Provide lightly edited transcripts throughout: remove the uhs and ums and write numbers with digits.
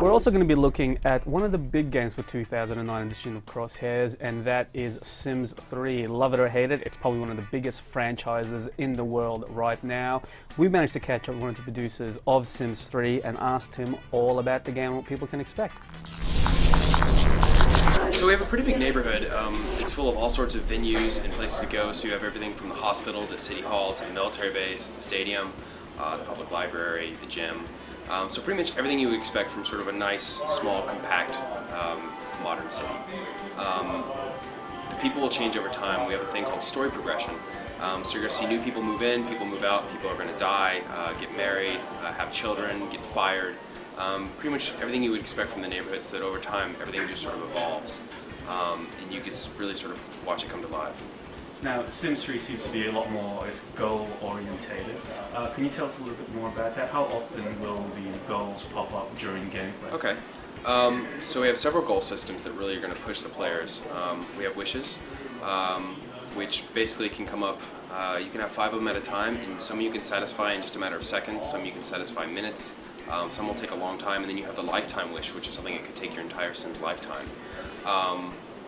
We're also going to be looking at one of the big games for 2009 edition of Crosshairs, and that is Sims 3. Love it or hate it, it's probably one of the biggest franchises in the world right now. We managed to catch up with one of the producers of Sims 3 and asked him all about the game and what people can expect. So we have a pretty big neighborhood. It's full of all sorts of venues and places to go. So you have everything from the hospital to City Hall to the military base, the stadium, the public library, the gym. So pretty much everything you would expect from sort of a nice, small, compact, modern city. The people will change over time. We have a thing called story progression. So you're going to see new people move in, people move out, people are going to die, get married, have children, get fired. Pretty much everything you would expect from the neighborhood, so that over time everything just sort of evolves. And you can really sort of watch it come to life. Now, Sims 3 seems to be a lot more goal-orientated. Can you tell us a little bit more about that? How often will these goals pop up during gameplay? Okay. So we have several goal systems that really are going to push the players. We have wishes, which basically can come up, you can have 5 of them at a time, and some you can satisfy in just a matter of seconds, some you can satisfy minutes, some will take a long time, and then you have the lifetime wish, which is something that could take your entire Sims lifetime.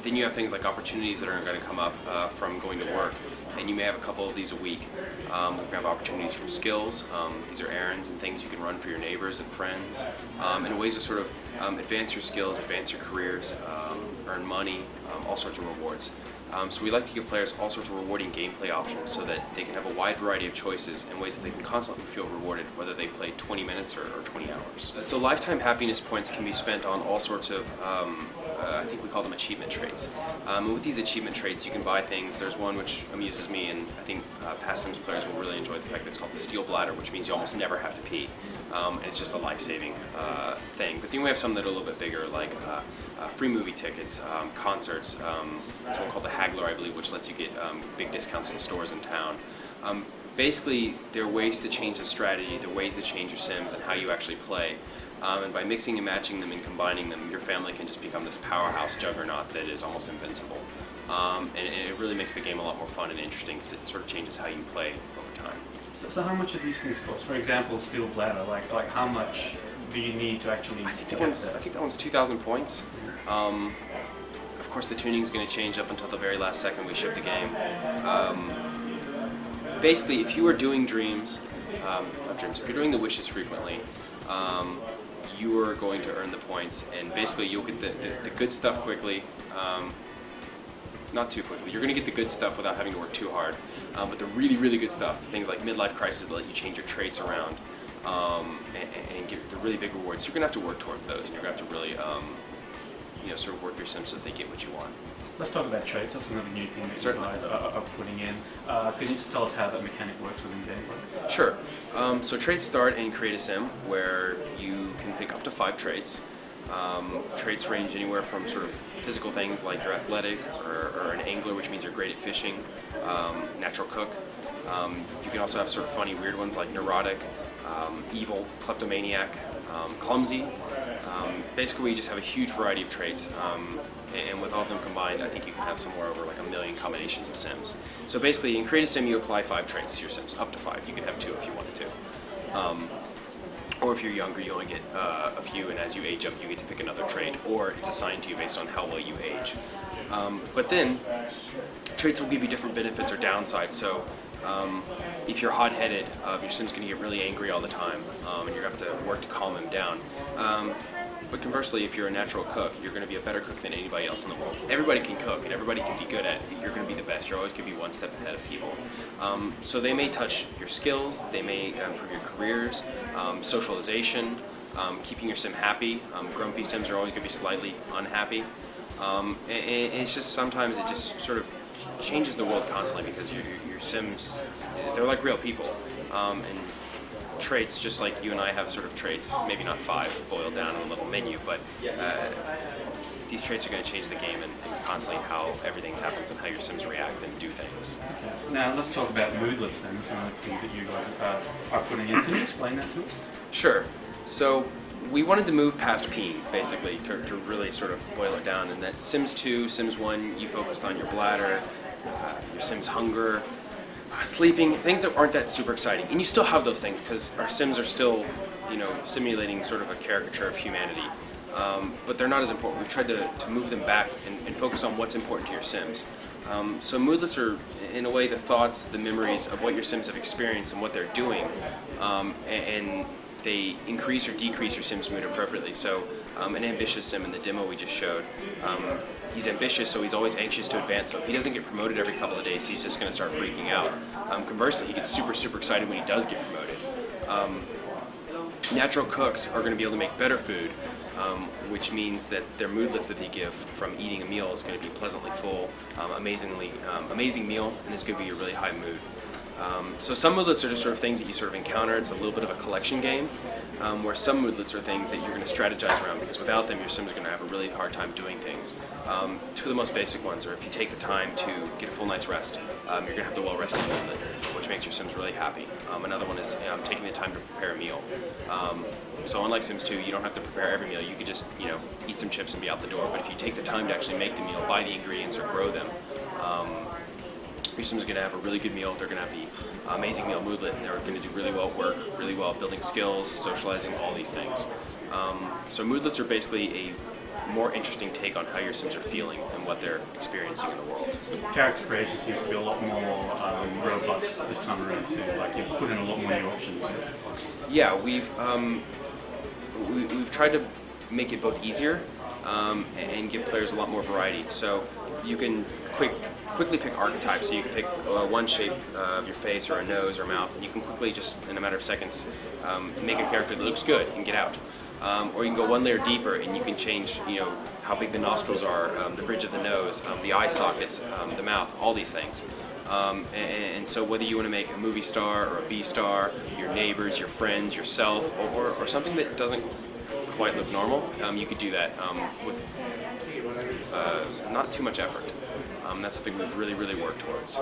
Then you have things like opportunities that are going to come up from going to work, and you may have a couple of these a week. We have opportunities from skills. These are errands and things you can run for your neighbors and friends, and ways to sort of advance your skills, advance your careers, earn money, all sorts of rewards. So we like to give players all sorts of rewarding gameplay options so that they can have a wide variety of choices and ways that they can constantly feel rewarded, whether they play 20 minutes or 20 hours. So lifetime happiness points can be spent on all sorts of, I think we call them achievement traits. And with these achievement traits you can buy things. There's one which amuses me, and I think past Sims players will really enjoy the fact that it's called the steel bladder, which means you almost never have to pee. And it's just a life-saving thing. But then we have some that are a little bit bigger, like free movie tickets, concerts. There's one called the Haggler, I believe, which lets you get big discounts in stores in town. Basically, there are ways to change the strategy, there are ways to change your Sims and how you actually play. And by mixing and matching them and combining them, your family can just become this powerhouse juggernaut that is almost invincible. And it really makes the game a lot more fun and interesting because it sort of changes how you play over time. So how much do these things cost? For example, steel bladder, like how much do you need to actually I think that one's 2,000 points. Of course, the tuning is going to change up until the very last second we ship the game. Basically, if you are doing dreams, if you're doing the wishes frequently, you are going to earn the points, and basically you'll get the good stuff quickly. Not too quickly. You're going to get the good stuff without having to work too hard. But the really, really good stuff, things like midlife crisis that let you change your traits around and get the really big rewards, you're going to have to work towards those, and you're going to have to really sort of work your Sims so that they get what you want. Let's talk about traits. That's another new thing that Certainly. you guys are putting in. Can you just tell us how that mechanic works within gameplay? Sure. So traits start in Create a Sim, where you can pick up to 5 traits. Traits range anywhere from sort of physical things like you're athletic, or an angler, which means you're great at fishing, natural cook. You can also have sort of funny, weird ones like neurotic, evil, kleptomaniac, clumsy. Basically, we just have a huge variety of traits, and with all of them combined, I think you can have somewhere over like 1 million combinations of Sims. So basically, in Create a Sim, you apply 5 traits to your Sims, up to 5. You can have 2 if you wanted to. Or if you're younger, you only get a few, and as you age up, you get to pick another trait, or it's assigned to you based on how well you age. But then, traits will give you different benefits or downsides. So if you're hot-headed, your Sim's going to get really angry all the time, and you're going to have to work to calm him down. But conversely, if you're a natural cook, you're going to be a better cook than anybody else in the world. Everybody can cook, and everybody can be good at it. You're going to be the best. You're always going to be one step ahead of people. So they may touch your skills, they may improve your careers, socialization, keeping your Sim happy. Grumpy Sims are always going to be slightly unhappy. And it's just sometimes it just sort of changes the world constantly because your Sims, they're like real people. And traits, just like you and I have sort of traits, maybe not 5 boiled down in a little menu, but these traits are going to change the game and constantly how everything happens and how your Sims react and do things. Okay. Now let's talk about moodlets then, some of the things that you guys are putting in. Can you explain that to us? Sure. So we wanted to move past peeing, basically, to really sort of boil it down, and that Sims 2, Sims 1, you focused on your bladder, your Sims hunger, sleeping, things that aren't that super exciting. And you still have those things because our Sims are still, simulating sort of a caricature of humanity. but they're not as important. We've tried to move them back and focus on what's important to your Sims. So moodlets are, in a way, the thoughts, the memories of what your Sims have experienced and what they're doing, and they increase or decrease your Sim's mood appropriately. So an ambitious Sim in the demo we just showed, he's ambitious, so he's always anxious to advance. So if he doesn't get promoted every couple of days, he's just going to start freaking out. Conversely, he gets super, super excited when he does get promoted. Natural cooks are going to be able to make better food, which means that their moodlets that they give from eating a meal is going to be pleasantly full, amazing meal, and it's going to be a really high mood. So some moodlets are just sort of things that you sort of encounter. It's a little bit of a collection game, where some moodlets are things that you're going to strategize around, because without them your Sims are going to have a really hard time doing things. Two of the most basic ones are if you take the time to get a full night's rest, you're going to have the well-rested moodlet, which makes your Sims really happy. Another one is taking the time to prepare a meal. So unlike Sims 2, you don't have to prepare every meal. You could just eat some chips and be out the door. But if you take the time to actually make the meal, buy the ingredients or grow them, your Sims are going to have a really good meal. They're going to have the amazing meal moodlet, and they're going to do really well at work, really well at building skills, socializing, all these things. So moodlets are basically a more interesting take on how your Sims are feeling and what they're experiencing in the world. Character creation seems to be a lot more robust this time around too. Like you've put in a lot more new options. Yes? Yeah, we've tried to make it both easier and give players a lot more variety. So you can quickly pick archetypes. So you can pick one shape of your face or a nose or mouth, and you can quickly, just in a matter of seconds, make a character that looks good and get out. Or you can go one layer deeper and you can change, how big the nostrils are, the bridge of the nose, the eye sockets, the mouth, all these things. And so whether you want to make a movie star or a B star, your neighbors, your friends, yourself, or something that doesn't quite look normal, you could do that with not too much effort. That's something we've really, really worked towards.